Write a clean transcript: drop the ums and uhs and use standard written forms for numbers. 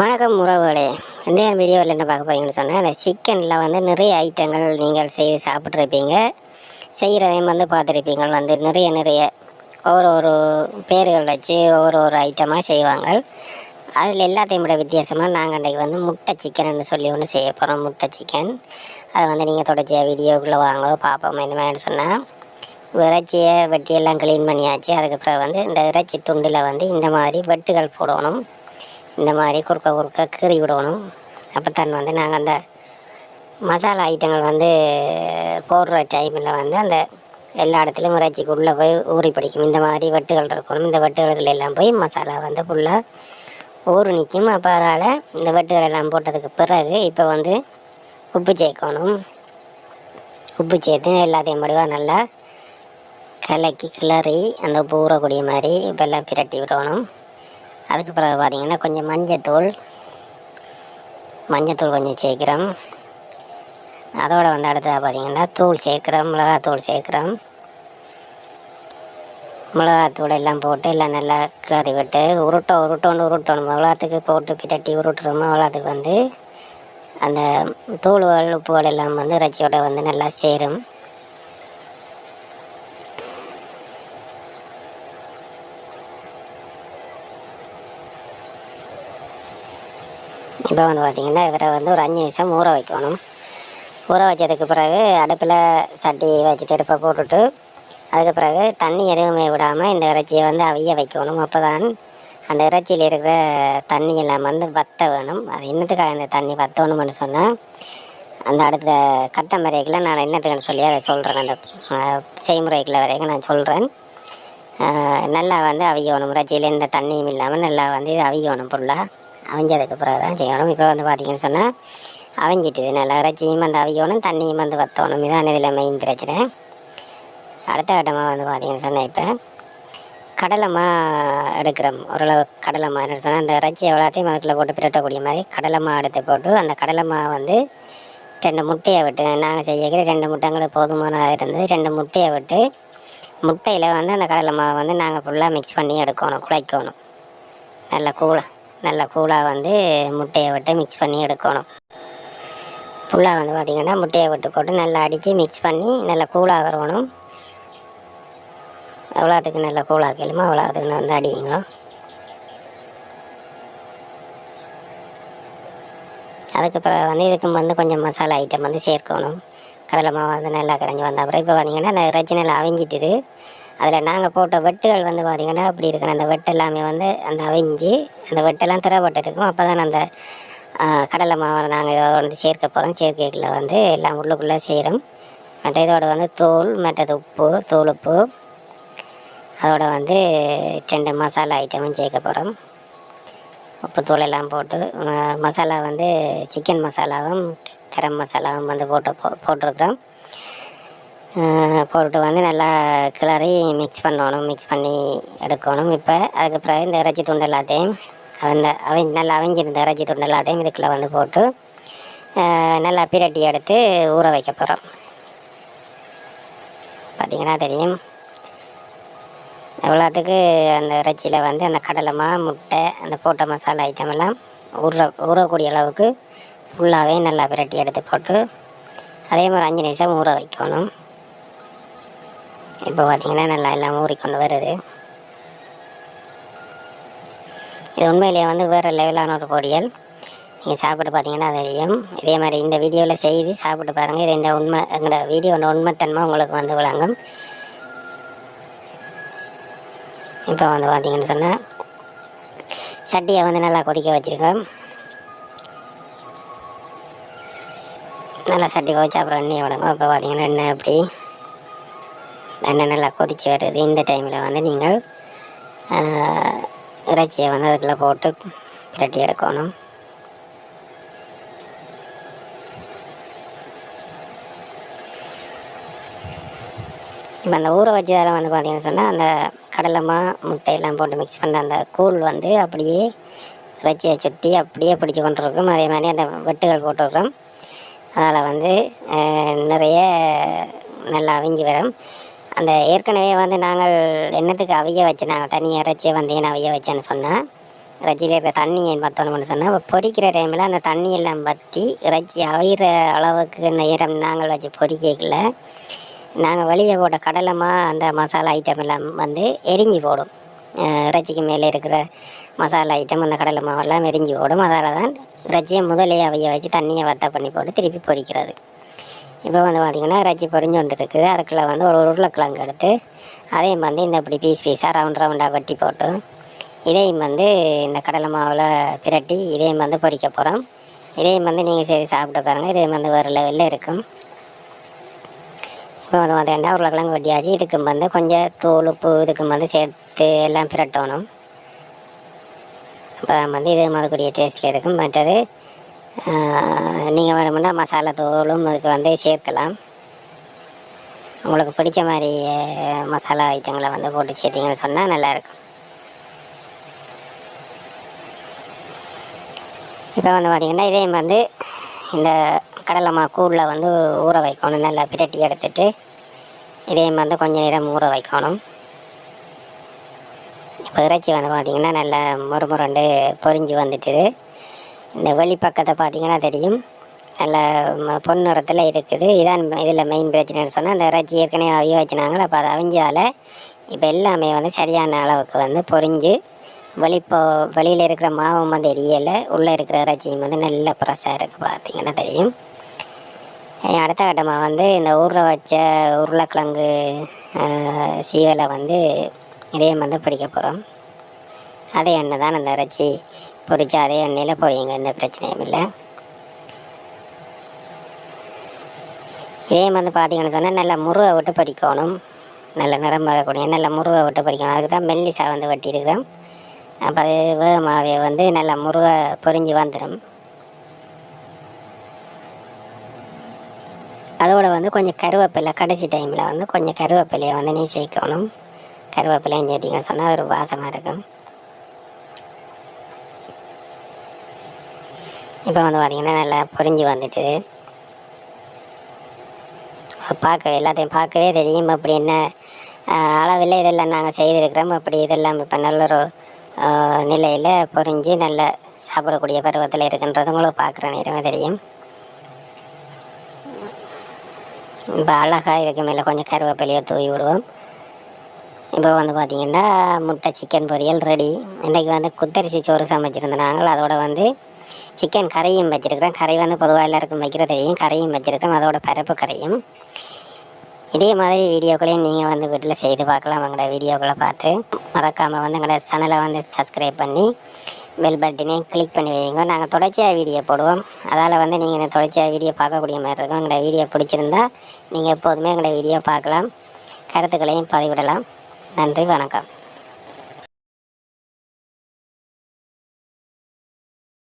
வணக்கம் உறவுகளே. இன்றைய வீடியோவில் என்ன பார்க்க போறீங்கன்னு சொன்னால், அந்த சிக்கனில் வந்து நிறைய ஐட்டங்கள் நீங்கள் செய்து சாப்பிட்ருப்பீங்க. செய்கிறதையும் பார்த்துருப்பீங்க. நிறைய ஒரு பேர்கள் வச்சு ஒரு ஐட்டமாக செய்வாங்க. அதில் எல்லாத்தையும் விட வித்தியாசமாக நாங்கள் அன்றைக்கி முட்டை சிக்கன்னு சொல்லி ஒன்று செய்ய போகிறோம். முட்டை சிக்கன் அதை நீங்கள் தொடர்ச்சியாக வீடியோக்குள்ளே வாங்க பார்ப்போம். என்ன மாதிரி சொன்னால், இறைச்சியை வெட்டியெல்லாம் க்ளீன் பண்ணியாச்சு. அதுக்கப்புறம் இந்த இறைச்சி துண்டில் இந்த மாதிரி வெட்டுகள் போடணும். இந்த மாதிரி குறுக்க கீறி விடணும். அப்போ தான் நாங்கள் அந்த மசாலா ஐட்டங்கள் போடுற டைமில் அந்த எல்லா இடத்துலையும் இறைச்சிக்கு உள்ளே போய் ஊறி பிடிக்கும். இந்த மாதிரி வெட்டுகள் இருக்கணும். இந்த வெட்டுகள் எல்லாம் போய் மசாலா ஃபுல்லாக ஊறி நிற்கும். அப்போ அதால் இந்த வெட்டுகள் எல்லாம் போட்டதுக்கு பிறகு இப்போ உப்பு சேர்க்கணும். உப்பு சேர்த்து எல்லாத்தையும் முடிவாக நல்லா கலக்கி கிளறி அந்த உப்பு ஊறக்கூடிய மாதிரி இப்போ எல்லாம் பிரட்டி விடணும். அதுக்கு பிறகு பார்த்திங்கன்னா கொஞ்சம் மஞ்சத்தூள் கொஞ்சம் சேர்க்குறோம். அதோடு அடுத்ததாக பார்த்திங்கன்னா தூள் சேர்க்குறோம். மிளகாத்தூள் சேர்க்குறோம். மிளகாத்தூள் எல்லாம் போட்டு எல்லாம் நல்லா கிளறி விட்டு உருட்டணும். மிளகாத்துக்கு போட்டு பிரட்டி உருட்டுறோமோ மிளகாத்துக்கு அந்த தூள்கள் உப்புகள் எல்லாம் இறைச்சியோட நல்லா சேரும். இப்போ பார்த்திங்கன்னா இவரை ஒரு 5 நிமிஷம் ஊற வைக்கணும். ஊற வச்சதுக்கு பிறகு அடுப்பில் சட்டி வச்சுட்டு அடுப்பை போட்டுட்டு அதுக்கு பிறகு தண்ணி எதுவுமே விடாமல் இந்த இறைச்சியை அவிய வைக்கணும். அப்போ தான் அந்த இறைச்சியில் இருக்கிற தண்ணி எல்லாம் வற்ற வேணும். அது என்னத்துக்காக இந்த தண்ணி வற்றணும்னு சொன்னால், அந்த அடுத்த கட்ட முறைகளை நான் என்னத்துக்குன்னு சொல்லி அதை சொல்கிறேன். அந்த செய்முறைகளை வரைக்கும் நான் சொல்கிறேன். நல்லா அவியணும். இறைச்சியில் எந்த தண்ணியும் இல்லாமல் நல்லா இது அவியணும். ஃபுல்லாக அவிஞ்சதுக்கு பிறகு தான் செய்யணும். இப்போ பார்த்திங்கன்னு சொன்னால் அவிஞ்சிட்டுது. நல்லா இறைச்சியும் அவியணும், தண்ணியும் வற்றணும். இதான் இதில் மெயின் பிரச்சனை. அடுத்த கட்டமாக பார்த்திங்கன்னு சொன்னால் இப்போ கடலைமா எடுக்கிறோம். ஓரளவு கடலைமா என்ன சொன்னால் அந்த இறைச்சி எவ்வளோத்தையும் அதுக்குள்ளே போட்டு பிரட்டக்கூடிய மாதிரி கடலைமா எடுத்து போட்டு அந்த கடலைமா 2 முட்டையை விட்டு நாங்கள் செய்யக்கிற 2 முட்டைங்களுக்கு போதுமானதாக இருந்தது. 2 முட்டையை விட்டு முட்டையில் அந்த கடலைமா நாங்கள் ஃபுல்லாக மிக்ஸ் பண்ணி எடுக்கணும், குழைக்கணும். நல்ல கூழாக முட்டையை விட்டு மிக்ஸ் பண்ணி எடுக்கணும். ஃபுல்லாக பார்த்திங்கன்னா முட்டையை விட்டு போட்டு நல்லா அடித்து மிக்ஸ் பண்ணி நல்லா கூழாக வரணும். எவ்வளோத்துக்கு நல்லா கூழாக கேளுமோ அவ்வளோத்துக்கு அடியுங்க. அதுக்கப்புறம் இதுக்கு கொஞ்சம் மசாலா ஐட்டம் சேர்க்கணும். கடலை மாவு நல்லா கரைஞ்சி வந்த அப்புறம் இப்போ பார்த்திங்கன்னா அந்த இறைச்சி நல்லா அவிஞ்சிட்டுது. அதில் நாங்கள் போட்ட வெட்டுகள் பார்த்திங்கன்னா அப்படி இருக்கணும். அந்த வெட்டு எல்லாமே அந்த அவிஞ்சு அந்த வெட்டெல்லாம் திறப்பட்டு இருக்கும். அப்போ தான் அந்த கடலை மாவை நாங்கள் இதோட சேர்க்க போகிறோம். சேர்க்கைகளில் எல்லாம் உள்ளுக்குள்ளே செய்கிறோம். மற்ற இதோட தூள், மற்றது உப்பு, தூள் உப்பு, அதோட 2 மசாலா ஐட்டமும் சேர்க்க போகிறோம். உப்பு தூள் எல்லாம் போட்டு மசாலா சிக்கன் மசாலாவும் கரம் மசாலாவும் போட்டிருக்கிறோம். போட்டு நல்லா கிளறி மிக்ஸ் பண்ணணும். மிக்ஸ் பண்ணி எடுக்கணும். இப்போ அதுக்கு பிறகு இந்த இறைச்சி துண்டு எல்லாத்தையும் நல்லா அவிஞ்சிருந்த இறைச்சி துண்டு எல்லாத்தையும் இதுக்குள்ளே போட்டு நல்லா பிரட்டி எடுத்து ஊற வைக்க போகிறோம். பார்த்திங்கன்னா தெரியும் எவ்வளோத்துக்கு அந்த இறைச்சியில் அந்த கடலைமா, முட்டை, அந்த போட்ட மசாலா ஐட்டம் எல்லாம் ஊறக்கூடிய அளவுக்கு ஃபுல்லாகவே நல்லா பிரட்டி எடுத்து போட்டு அதே மாதிரி 5 நிமிஷம் ஊற வைக்கணும். இப்போ பார்த்திங்கன்னா நல்லா எல்லாம் ஊறிக்கொண்டு வருது. இது உண்மையிலேயே வேறு லெவலான ஒரு பொரியல். நீங்கள் சாப்பிட்டு பார்த்தீங்கன்னா தெரியும். இதே மாதிரி இந்த வீடியோவில் செய்து சாப்பிட்டு பாருங்கள். இது எங்களோட வீடியோட உண்மைத்தன்மை உங்களுக்கு விளங்கும். இப்போ பார்த்தீங்கன்னு சொன்னால் சட்டியை நல்லா கொதிக்க வச்சுருக்கோம். நல்லா சட்டி கொதிச்சா அப்புறம் எண்ணெய் விடுங்க. இப்போ பார்த்தீங்கன்னா எண்ணெய் நல்லா கொதித்து வருது. இந்த டைமில் நீங்கள் இறைச்சியை அதுக்குள்ளே போட்டு பிரட்டி எடுக்கணும். இப்போ அந்த ஊற வச்சதில் பார்த்திங்கன்னு சொன்னால் அந்த கடலைமா, முட்டையெல்லாம் போட்டு மிக்ஸ் பண்ண அந்த கூழ் அப்படியே இறைச்சியை சுற்றி அப்படியே பிடிச்சி கொண்டு இருக்கும். அதே மாதிரி அந்த வெட்டுகள் போட்டுருக்கோம். அதில் நிறைய நல்லா அவிஞ்சு வரும். அந்த ஏற்கனவே நாங்கள் எண்ணத்துக்கு அவிய வச்சு நாங்கள் தனி இறைச்சியை ஏன் அவிய வச்சேன்னு சொன்னால், இறைச்சியில் இருக்கிற தண்ணியை வற்றணும்னு சொன்னால் பொரிக்கிற டைமில் அந்த தண்ணியெல்லாம் வற்றி இறைச்சி அவிகிற அளவுக்கு நேரம் நாங்கள் வச்சு பொரிக்கல நாங்கள் வெளியே போட்ட கடலைமாக அந்த மசாலா ஐட்டம் எல்லாம் வந்து எரிஞ்சு போடும். இறைச்சிக்கு மேலே இருக்கிற மசாலா ஐட்டம் அந்த கடலை மாவெல்லாம் எரிஞ்சு போடும். அதால் தான் இறைச்சியை முதலே அவைய வச்சு தண்ணியை வற்ற பண்ணி போட்டு திருப்பி பொரிக்கிறது. இப்போ வந்து பார்த்திங்கன்னா இறைச்சி பொரிஞ்சு கொண்டு இருக்குது. அதுக்குள்ளே வந்து ஒரு உருளைக்கிழங்கு எடுத்து அதையும் வந்து இந்த இப்படி பீஸாக ரவுண்டாக வெட்டி போட்டு இதையும் வந்து இந்த கடலை மாவில் பிரட்டி இதையும் வந்து பொரிக்க போகிறோம். இதையும் வந்து நீங்கள் சரி சாப்பிட்டு பாருங்கள். இதையும் வந்து ஒரு லெவலில் இருக்கும். இப்போ வந்து பார்த்தீங்கன்னா உருளைக்கிழங்கு வெட்டியாச்சு. இதுக்கும் வந்து கொஞ்சம் தூள் உப்பு இதுக்கும் வந்து சேர்த்து எல்லாம் பிரட்டணும். அப்போ வந்து இது மதுக்குரிய டேஸ்ட்டில் இருக்கும். மற்றது நீங்கள் வேணுமுன்னா மசாலா தூளும் அதுக்கு வந்து சேர்க்கலாம். உங்களுக்கு பிடிச்ச மாதிரி மசாலா ஐட்டங்களை வந்து போட்டு சேர்த்திங்கன்னு சொன்னால் நல்லாயிருக்கும். இப்போ வந்து பார்த்திங்கன்னா இதையும் வந்து இந்த கடலை கூழில் வந்து ஊற வைக்கணும். நல்லா பிரட்டி எடுத்துட்டு இதையும் வந்து கொஞ்சம் நேரம் ஊற வைக்கணும். இப்போ இறைச்சி வந்து பார்த்திங்கன்னா நல்லா முறுமுரண்டு பொரிஞ்சு வந்துட்டுது. இந்த வெளிப்பக்கத்தை பார்த்திங்கன்னா தெரியும், நல்ல பொன் நிறத்தில் இருக்குது. இதான் இதில் மெயின் பிரச்சனைன்னு சொன்னால் அந்த இறைச்சி ஏற்கனவே அவிய வச்சுனாங்களோ அப்போ அதை அவிஞ்சால் இப்போ எல்லாமே வந்து சரியான அளவுக்கு வந்து பொரிஞ்சு வெளியில் இருக்கிற மாவும் வந்து எரியலை, உள்ளே இருக்கிற இறைச்சியும் வந்து நல்ல ஃப்ரெஷ்ஷாக இருக்குது பார்த்திங்கன்னா தெரியும். அடுத்த கட்டமாக வந்து இந்த ஊற வச்ச உருளைக்கிழங்கு சீவலை வந்து இதையும் வந்து பொரிக்க போகிறோம். அதே எண்ணெய் தான் அந்த இறைச்சி பொரித்து அதே எண்ணெயில் பொரியுங்க, எந்த பிரச்சனையும் இல்லை. இதே வந்து பார்த்திங்கன்னு சொன்னால் நல்லா முருகை விட்டு பொரிக்கணும். நல்ல நிறம் வரக்கூடிய நல்ல முருகை விட்டு பொரிக்கணும். அதுக்கு தான் மெல்லிசா வந்து வெட்டியிருக்கிறோம். அப்போ அது வேகமாகவே வந்து நல்லா முருகை பொரிஞ்சு வந்துடும். அதோடு வந்து கொஞ்சம் கருவேப்பிலை கடைசி டைமில் வந்து கொஞ்சம் கருவேப்பிலையை வந்து நீ சேர்க்கணும். கருவேப்பிலையும் சேர்த்திங்கன்னு சொன்னால் அது ஒரு வாசமாக இருக்கும். இப்போ வந்து பார்த்திங்கன்னா நல்லா பொரிஞ்சு வந்துட்டு எல்லாத்தையும் பார்க்கவே தெரியும் அப்படி என்ன அளவில் இதெல்லாம் நாங்கள் செய்திருக்கிறோம். அப்படி இதெல்லாம் இப்போ நல்ல ஒரு நிலையில் பொரிஞ்சு நல்ல சாப்பிடக்கூடிய பருவத்தில் இருக்குன்றது உங்களுக்கு பார்க்குற நேரமே தெரியும். இப்போ அழகாக இதுக்கு மேலே கொஞ்சம் கருவேப்பிலையை தூவி விடுவோம். இப்போ வந்து பார்த்திங்கன்னா முட்டை சிக்கன் பொரியல் ரெடி. இன்றைக்கி வந்து குத்தரிசி சோறு சமைச்சிருந்தோம் நாங்கள். அதோட வந்து சிக்கன் கறியும் வச்சுருக்கிறேன். கறி வந்து பொதுவாக எல்லாருக்கும் வைக்கிற தெரியும். கறியும் வச்சுருக்கோம், அதோட பருப்பு கறியும். இதே மாதிரி வீடியோக்களையும் நீங்கள் வந்து வீட்டில் செய்து பார்க்கலாம். எங்களோட வீடியோக்களை பார்த்து மறக்காமல் வந்து எங்களோட சேனலை வந்து சப்ஸ்கிரைப் பண்ணி பெல் பட்டனையும் கிளிக் பண்ணி வைங்க. நாங்கள் தொடர்ச்சியாக வீடியோ போடுவோம். அதால் வந்து நீங்கள் தொடர்ச்சியாக வீடியோ பார்க்கக்கூடிய மாதிரி இருக்கும். எங்களோட வீடியோ பிடிச்சிருந்தா நீங்கள் எப்போதுமே எங்களோட வீடியோ பார்க்கலாம், கருத்துக்களையும் பதிவிடலாம். நன்றி, வணக்கம்.